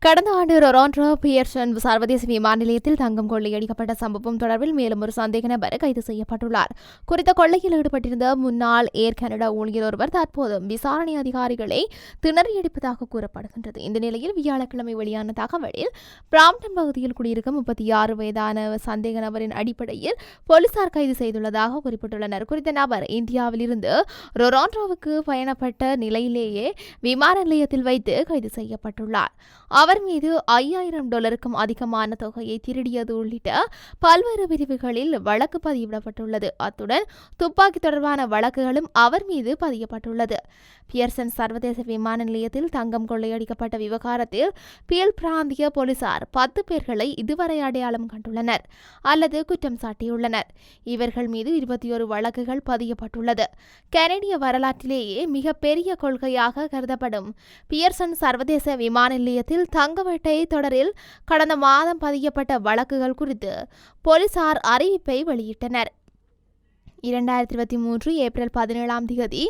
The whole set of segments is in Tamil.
கடந்த ஆண்டு ரொராண்டோ பியர்சன் சர்வதேச விமான நிலையத்தில் தங்கம் கொள்ளையடிக்கப்பட்ட சம்பவம் தொடர்பில் மேலும் ஒரு சந்தேக நபர் கைது செய்யப்பட்டுள்ளார். குறித்த கொள்ளையில் ஈடுபட்டிருந்த முன்னாள் ஏர் கனடா ஊழியர் ஒருவர் தற்போது விசாரணை அதிகாரிகளை திணறியடிப்பதாக கூறப்படுகின்றது. இந்த நிலையில் வியாழக்கிழமை வெளியான தகவலில் பிராம்டன் பகுதியில் குடியிருக்கும் 36 வயதான சந்தேக நபரின் அடிப்படையில் போலீசார் கைது செய்துள்ளதாக குறிப்பிட்டுள்ளனர். குறித்த நபர் இந்தியாவில் இருந்து ரொராண்டோவுக்கு பயணப்பட்ட நிலையிலேயே விமான நிலையத்தில் வைத்து கைது செய்யப்பட்டுள்ளார். அவர் மீது $5000 அதிகமான தொகையை திருடியது உள்ளிட்ட பல்வேறு பிரிவுகளில் வழக்கு பதிவிடப்பட்டுள்ளது. அத்துடன் துப்பாக்கி தொடர்பான வழக்குகளும் அவர் மீது பதியப்பட்டுள்ளது. பியர்சன் சர்வதேச விமான நிலையத்தில் தங்கம் கொள்ளையடிக்கப்பட்ட விவகாரத்தில் பியல் பிராந்திய போலீசார் 10 பேர்களை இதுவரை அடையாளம் கண்டுள்ளனர் அல்லது குற்றம் சாட்டியுள்ளனர். இவர்கள் மீது 21 வழக்குகள் பதியப்பட்டுள்ளது. கனடிய வரலாற்றிலேயே மிகப்பெரிய கொள்கையாக கருதப்படும் பியர்சன் சர்வதேச விமான நிலையத்தில் தங்க வேட்டை தொடரில் கடந்த மாதம் பதியப்பட்ட வழக்குகள் குறித்து போலீசார் அறிவிப்பை வெளியிட்டனர். 2023 ஏப்ரல் 17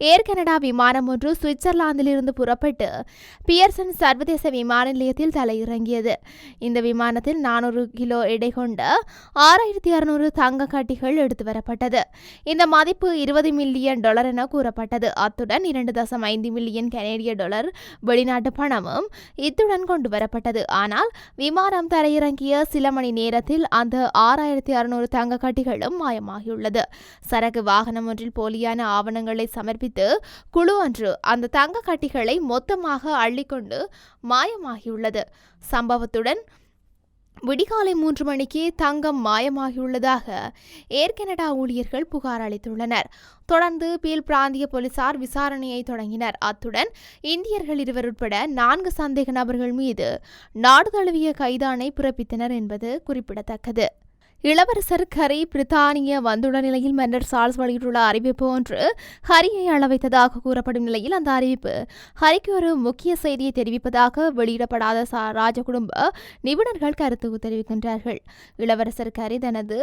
ஏர் கனடா விமானம் ஒன்று சுவிட்சர்லாந்திலிருந்து புறப்பட்டு பியர்சன் சர்வதேச விமான நிலையத்தில் தலையிறங்கியது. இந்த விமானத்தில் 400 கிலோ எடை கொண்ட 6600 தங்க கட்டிகள் எடுத்து வரப்பட்டது. இந்த மதிப்பு $20 மில்லியன் என கூறப்பட்டது. அத்துடன் 2.5 மில்லியன் கனேடிய டாலர் வெளிநாட்டு பணமும் இத்துடன் கொண்டு வரப்பட்டது. ஆனால் விமானம் தரையிறங்கிய சில மணி நேரத்தில் அந்த 6600 தங்க கட்டிகளும் மாயமாகியுள்ளது. சரக்கு வாகனம் ஒன்றில் போலியான ஆவணங்களை சமர்ப்பித்து குழு ஒன்று அந்த தங்க கட்டிகளை மொத்தமாக அள்ளிக்கொண்டு மாயமாகியுள்ளது. சம்பவத்துடன் விடிகாலை 3 மணிக்கு தங்கம் மாயமாகியுள்ளதாக ஏர் கனடா ஊழியர்கள் புகார் அளித்துள்ளனர். தொடர்ந்து பீல் பிராந்திய போலீசார் விசாரணையை தொடங்கினர். அத்துடன் இந்தியர்கள் 2 உட்பட 4 சந்தேக நபர்கள் மீது நாடு தழுவிய கைதாணை பிறப்பித்தனர் என்பது குறிப்பிடத்தக்கது. இளவரசர் ஹரி பிரித்தானிய வந்துள்ள நிலையில் மன்னர் சார்ல்ஸ் வெளியிட்டுள்ள அறிவிப்பு ஒன்று ஹரியை அளவைத்ததாக கூறப்படும் நிலையில் அந்த அறிவிப்பு ஹரிக்கு ஒரு முக்கிய செய்தியை தெரிவிப்பதாக வெளியிடப்படாத ராஜகுடும்ப நிபுணர்கள் கருத்து தெரிவிக்கின்றார்கள். இளவரசர் ஹரி தனது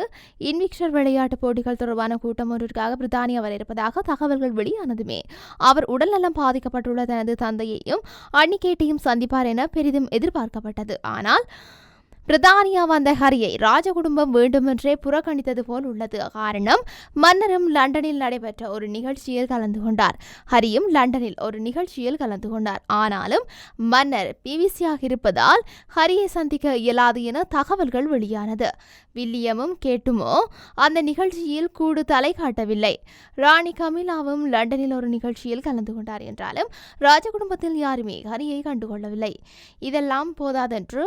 இன்விக்டர் விளையாட்டுப் போட்டிகள் தொடர்பான கூட்டம் ஒன்றிற்காக பிரித்தானியா வர இருப்பதாக தகவல்கள் வெளியானதுமே அவர் உடல்நலம் பாதிக்கப்பட்டுள்ள தனது தந்தையையும் அன்னிகேட்டையும் சந்திப்பார் என பெரிதும் எதிர்பார்க்கப்பட்டது. ஆனால் பிரித்தானியா வந்த ஹரியை ராஜகுடும்பம் வேண்டுமென்றே புறக்கணித்தது போல் உள்ளது. காரணம், மன்னரும் லண்டனில் நடைபெற்ற ஒரு நிகழ்ச்சியில் கலந்து கொண்டார். ஹரியும் லண்டனில் ஒரு நிகழ்ச்சியில் கலந்து கொண்டார். ஆனாலும் மன்னர் பிவிசியாக இருப்பதால் ஹரியை சந்திக்க இயலாது என தகவல்கள் வெளியானது. வில்லியமும் கேட்டுமோ அந்த நிகழ்ச்சியில் கூடு தலை காட்டவில்லை. ராணி கமிலாவும் லண்டனில் ஒரு நிகழ்ச்சியில் கலந்து கொண்டார் என்றாலும் ராஜகுடும்பத்தில் யாருமே ஹரியை கண்டுகொள்ளவில்லை. இதெல்லாம் போதாதென்று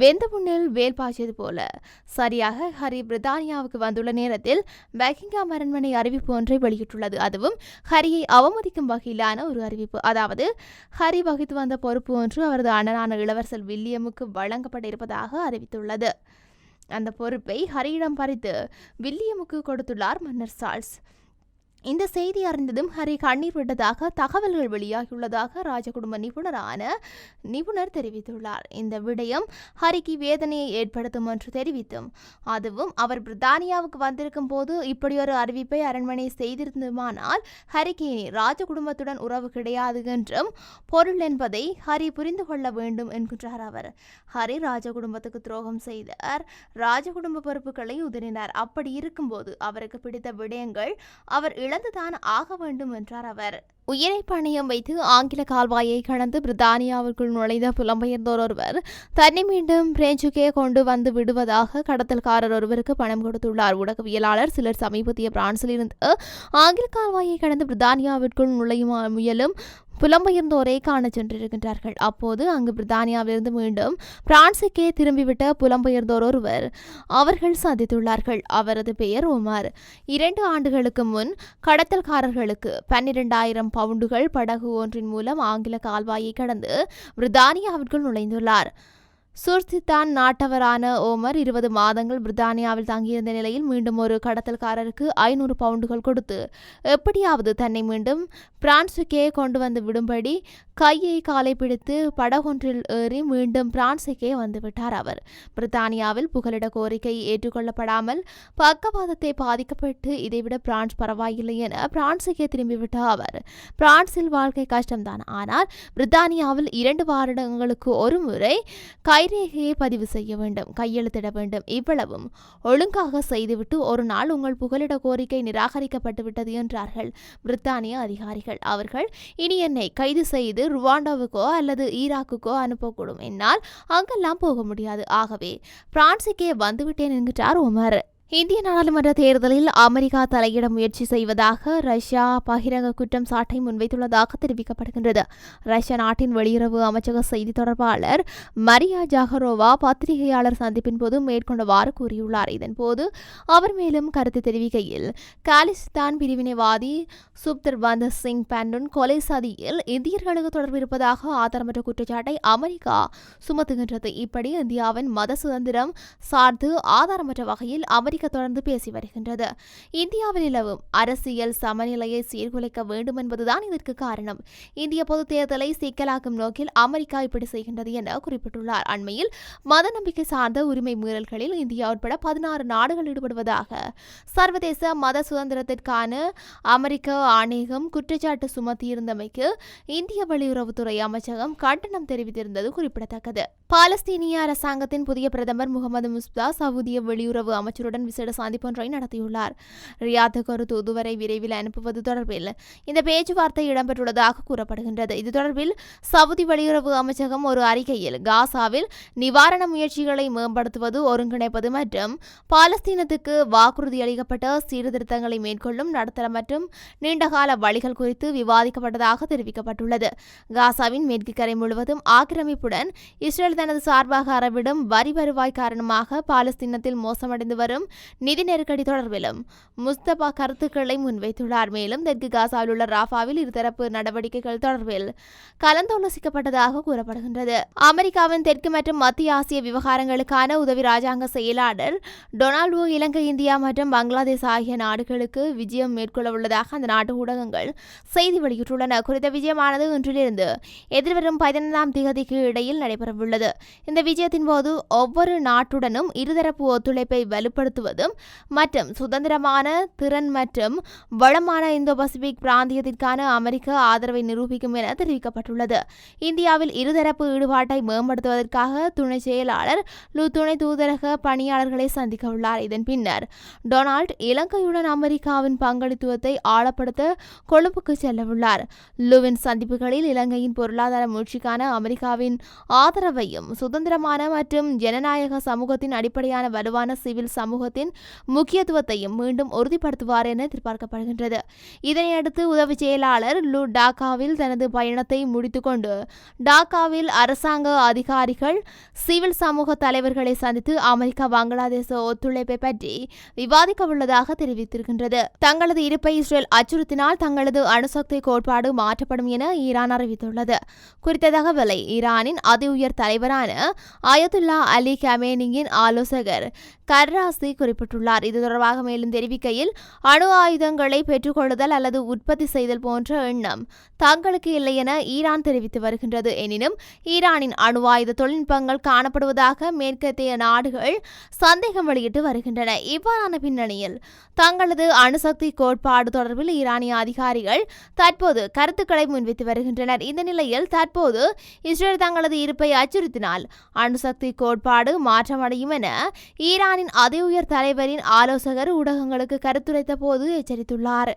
வெந்த புண்ணில் வேல் பாய்ச்சது போல சரியாக ஹரி பிரித்தானியாவுக்கு வந்துள்ள நேரத்தில் பக்கிங்ஹாம் அரண்மனை அறிவிப்பு ஒன்றை வெளியிட்டுள்ளது. அதுவும் ஹரியை அவமதிக்கும் வகையிலான ஒரு அறிவிப்பு. அதாவது ஹரி வகித்து வந்த பொறுப்பு ஒன்று அவரது அண்ணனான இளவரசர் வில்லியமுக்கு வழங்கப்பட இருப்பதாக அறிவித்துள்ளது. அந்த பொறுப்பை ஹரியிடம் பறித்து வில்லியமுக்கு கொடுத்துள்ளார் மன்னர் சார்ல்ஸ். இந்த செய்தி அறிந்ததும் ஹரி கண்ணீர் விட்டதாக தகவல்கள் வெளியாகியுள்ளதாக ராஜகுடும்ப நிபுணர் தெரிவித்துள்ளார். இந்த விடயம் ஹரிக்கு வேதனையை ஏற்படுத்தும் என்று தெரிவித்தும், அதுவும் அவர் பிரித்தானியாவுக்கு வந்திருக்கும் போது இப்படியொரு அறிவிப்பை அரண்மனை செய்திருந்தமானால் ஹரிக்கு இனி ராஜகுடும்பத்துடன் உறவு கிடையாது என்றும் பொருள் என்பதை ஹரி புரிந்து கொள்ள வேண்டும் என்கின்றார் அவர். ஹரி ராஜகுடும்பத்துக்கு துரோகம் செய்தார், ராஜகுடும்ப பொறுப்புகளை உதறினார். அப்படி இருக்கும்போது அவருக்கு பிடித்த விடயங்கள் அவர் இழந்துதான் ஆக வேண்டும் என்றார் அவர். உயிரை பணயம் வைத்து ஆங்கில கால்வாயை கடந்து பிரித்தானியாவிற்குள் நுழைந்த புலம்பெயர்ந்தோர் ஒருவர் தன்னை மீண்டும் பிரெஞ்சுக்கே கொண்டு வந்து விடுவதாக கடத்தல்காரர் ஒருவருக்கு பணம் கொடுத்துள்ளார். ஊடகவியலாளர் சிலர் சமீபத்திய பிரான்சில் இருந்து ஆங்கில கால்வாயை கடந்து பிரித்தானியாவிற்குள் நுழையும் முயலும் புலம்பெயர்ந்தோரை காண சென்றிருக்கின்றார்கள். அப்போது அங்கு பிரித்தானியாவிலிருந்து மீண்டும் பிரான்சுக்கே திரும்பிவிட்ட புலம்பெயர்ந்தோர் ஒருவர் அவர்கள் சந்தித்துள்ளார்கள். அவரது பெயர் உமர். 2 ஆண்டுகளுக்கு முன் கடத்தல்காரர்களுக்கு 12,000 பவுண்டுகள் படகு ஒன்றின் மூலம் ஆங்கில கால்வாயை கடந்து பிரித்தானியாவிற்குள் நுழைந்துள்ளார். சுர்தித்தான் நாட்டவரான ஓமர் 20 மாதங்கள் பிரித்தானியாவில் தங்கியிருந்த நிலையில் மீண்டும் ஒரு கடத்தல்காரருக்கு 500 பவுண்டுகள் கொடுத்து எப்படியாவது தன்னை மீண்டும் பிரான்சுக்கே கொண்டு வந்து விடும்படி கையை காலை பிடித்து படகொன்றில் ஏறி மீண்டும் பிரான்சுக்கே வந்துவிட்டார் அவர். பிரித்தானியாவில் புகலிட கோரிக்கை ஏற்றுக்கொள்ளப்படாமல் பக்கவாதத்தை பாதிக்கப்பட்டு இதைவிட பிரான்ஸ் பரவாயில்லை என பிரான்சுக்கே திரும்பிவிட்ட அவர் பிரான்சில் வாழ்க்கை கஷ்டம்தான், ஆனால் பிரித்தானியாவில் 2 வருடங்களுக்கு ஒரு முறை கைரேகையை பதிவு செய்ய வேண்டும், கையெழுத்திட வேண்டும். இவ்வளவும் ஒழுங்காக செய்துவிட்டு ஒரு நாள் உங்கள் புகலிட கோரிக்கை நிராகரிக்கப்பட்டு விட்டது என்றார்கள் பிரித்தானிய அதிகாரிகள். அவர்கள் இனி என்னை கைது செய்து ருவாண்டாவுக்கோ அல்லது ஈராக்குக்கோ அனுப்பக்கூடும், என்னால் அங்கெல்லாம் போக முடியாது, ஆகவே பிரான்சுக்கே வந்துவிட்டேன் என்கிறார் உமர். இந்திய நாடாளுமன்ற தேர்தலில் அமெரிக்கா தலையிட முயற்சி செய்வதாக ரஷ்யா பகிரங்க குற்றம் சாட்டை முன்வைத்துள்ளதாக தெரிவிக்கப்படுகின்றது. ரஷ்ய நாட்டின் வெளியுறவு அமைச்சக செய்தி தொடர்பாளர் மரியா ஜாகரோவா பத்திரிகையாளர் சந்திப்பின் போது மேற்கொண்டவாறு கூறியுள்ளார். இதன்போது அவர் மேலும் கருத்து தெரிவிக்கையில், காலிஸ்தான் பிரிவினைவாதி சுப்தர்பந்த் சிங் பண்டுன் கொலை சதியில் இந்தியர்களுக்கு தொடர்பு இருப்பதாக ஆதாரமற்ற குற்றச்சாட்டை அமெரிக்கா சுமத்துகின்றது. இப்படி இந்தியாவின் மத சுதந்திரம் சார்ந்து ஆதாரமற்ற வகையில் அமெரிக்கா தொடர்ந்து பேசி வருகின்றது. இந்தியாவில் நிலவும் அரசியல் சமநிலையை சீர்குலைக்க வேண்டும் என்பதுதான் இதற்கு காரணம். இந்திய பொது தேர்தலை சிக்கலாக்கும் நோக்கில் அமெரிக்கா இப்படி செய்கின்றது என குறிப்பிட்டுள்ளார். அண்மையில் மத நம்பிக்கை சார்ந்த உரிமை மீறல்களில் இந்தியா உட்பட 16 நாடுகள் ஈடுபடுவதாக சர்வதேச மத சுதந்திரத்திற்கான அமெரிக்க ஆணையகம் குற்றச்சாட்டு சுமத்தியிருந்தமைக்கு இந்திய வெளியுறவுத்துறை அமைச்சகம் கண்டனம் தெரிவித்திருந்தது குறிப்பிடத்தக்கது. பாலஸ்தீனிய அரசாங்கத்தின் புதிய பிரதமர் முகமது முஸ்தபா சவுதிய வெளியுறவு அமைச்சருடன் விசேட சந்திப்பொன்றை நடத்தியுள்ளார். ரியாத்துக்கு ஒரு தூதுவரை விரைவில் அனுப்புவது தொடர்பில் இந்த பேச்சுவார்த்தை இடம்பெற்றுள்ளதாக கூறப்படுகின்றது. இது தொடர்பில் சவுதி வெளியுறவு அமைச்சகம் ஒரு அறிக்கையில், காசாவில் நிவாரண முயற்சிகளை மேம்படுத்துவது, ஒருங்கிணைப்பது மற்றும் பாலஸ்தீனத்துக்கு வாக்குறுதி அளிக்கப்பட்ட சீர்திருத்தங்களை மேற்கொள்ளும் நடுத்தர மற்றும் நீண்டகால வழிகள் குறித்து விவாதிக்கப்பட்டதாக தெரிவிக்கப்பட்டுள்ளது. காசாவின் மேற்கு கரை முழுவதும் ஆக்கிரமிப்புடன் இஸ்ரேல் தனது சார்பாக அறவிடும் வரி வருவாய் காரணமாக பாலஸ்தீனத்தில் மோசமடைந்து வரும் நிதி நெருக்கடி தொடர்பிலும் முஸ்தபா கருத்துக்களை முன்வைத்துள்ளார். மேலும் தெற்கு காசாவில் உள்ள ராஃபாவில் இருதரப்பு நடவடிக்கைகள் தொடர்பில் கலந்தாலோசிக்கப்பட்டதாக கூறப்படுகின்றது. அமெரிக்காவின் தெற்கு மற்றும் மத்திய ஆசிய விவகாரங்களுக்கான உதவி ராஜாங்க செயலாளர் டொனால்டு இலங்கை, இந்தியா மற்றும் பங்களாதேஷ் ஆகிய நாடுகளுக்கு விஜயம் மேற்கொள்ள உள்ளதாக அந்த நாட்டு ஊடகங்கள் செய்தி வெளியிட்டுள்ளன. குறித்த விஜயமானது இன்றிலிருந்து எதிர்வரும் 15ஆம் தேதிக்கு இடையில் நடைபெறவுள்ளது. இந்த விஜயத்தின் போது ஒவ்வொரு நாட்டுடனும் இருதரப்பு ஒத்துழைப்பை வலுப்படுத்துவதும் மற்றும் சுதந்திரமான, திறன் மற்றும் வளமான இந்தோ பசிபிக் பிராந்தியத்திற்கான அமெரிக்க ஆதரவை நிரூபிக்கும் என தெரிவிக்கப்பட்டுள்ளது. இந்தியாவில் இருதரப்பு ஈடுபாட்டை மேம்படுத்துவதற்காக துணை செயலாளர் துணை தூதரக பணியாளர்களை சந்திக்க உள்ளார். இதன் பின்னர் டொனால்ட் இலங்கையுடன் அமெரிக்காவின் பங்களித்துவத்தை ஆழப்படுத்த கொழும்புக்கு செல்லவுள்ளார். லுவின் சந்திப்புகளில் இலங்கையின் பொருளாதார முயற்சிக்கான அமெரிக்காவின் ஆதரவையும், சுதந்திரமான மற்றும் ஜனநாயக சமூகத்தின் அடிப்படையான வலுவான சிவில் சமூகத்தின் முக்கியத்துவத்தையும் மீண்டும் உறுதிப்படுத்துவார் என எதிர்பார்க்கப்படுகின்றது. இதனையடுத்து உதவி செயலாளர் டாக்காவில் தனது பயணத்தை முடித்துக்கொண்டு டாக்காவில் அரசாங்க அதிகாரிகள், சிவில் சமூக தலைவர்களை சந்தித்து அமெரிக்கா பங்களாதேச ஒத்துழைப்பை பற்றி விவாதிக்க உள்ளதாக தெரிவித்திருக்கின்றது. தங்களது இருப்பை இஸ்ரேல் அச்சுறுத்தினால் தங்களது அணுசக்தி கோட்பாடு மாற்றப்படும் என ஈரான் அறிவித்துள்ளது. குறித்த தகவலை ஈரானின் அதி உயர் தலைவரான அயதுல்லா அலி கமேனியின் ஆலோசகர் கர்ராசி குறிப்பிட்டுள்ளார். இது தொடர்பாக மேலும் தெரிவிக்கையில், அணு ஆயுதங்களை பெற்றுக்கொள்ளுதல் அல்லது உற்பத்தி செய்தல் போன்ற எண்ணம் தங்களுக்கு இல்லை என ஈரான் தெரிவித்து வருகின்றது. எனினும் ஈரானின் அணு ஆயுத தொழில்நுட்பங்கள் காணப்படுவதாக மேற்கத்திய நாடுகள் சந்தேகம் வெளியிட்டு வருகின்றன. இவ்வாறான பின்னணியில் தங்களது அணுசக்தி கோட்பாடு தொடர்பில் ஈரானிய அதிகாரிகள் தற்போது கருத்துக்களை முன்வைத்து வருகின்றனர். இந்த நிலையில் தற்போது இஸ்ரேல் தங்களது இருப்பை அச்சுறுத்தினால் அணுசக்தி கோட்பாடு மாற்றமடையும் என ஈரானின் அதி உயர் தலைவரின் ஆலோசகர் ஊடகங்களுக்கு கருத்துரைத்த போது எச்சரித்துள்ளார்.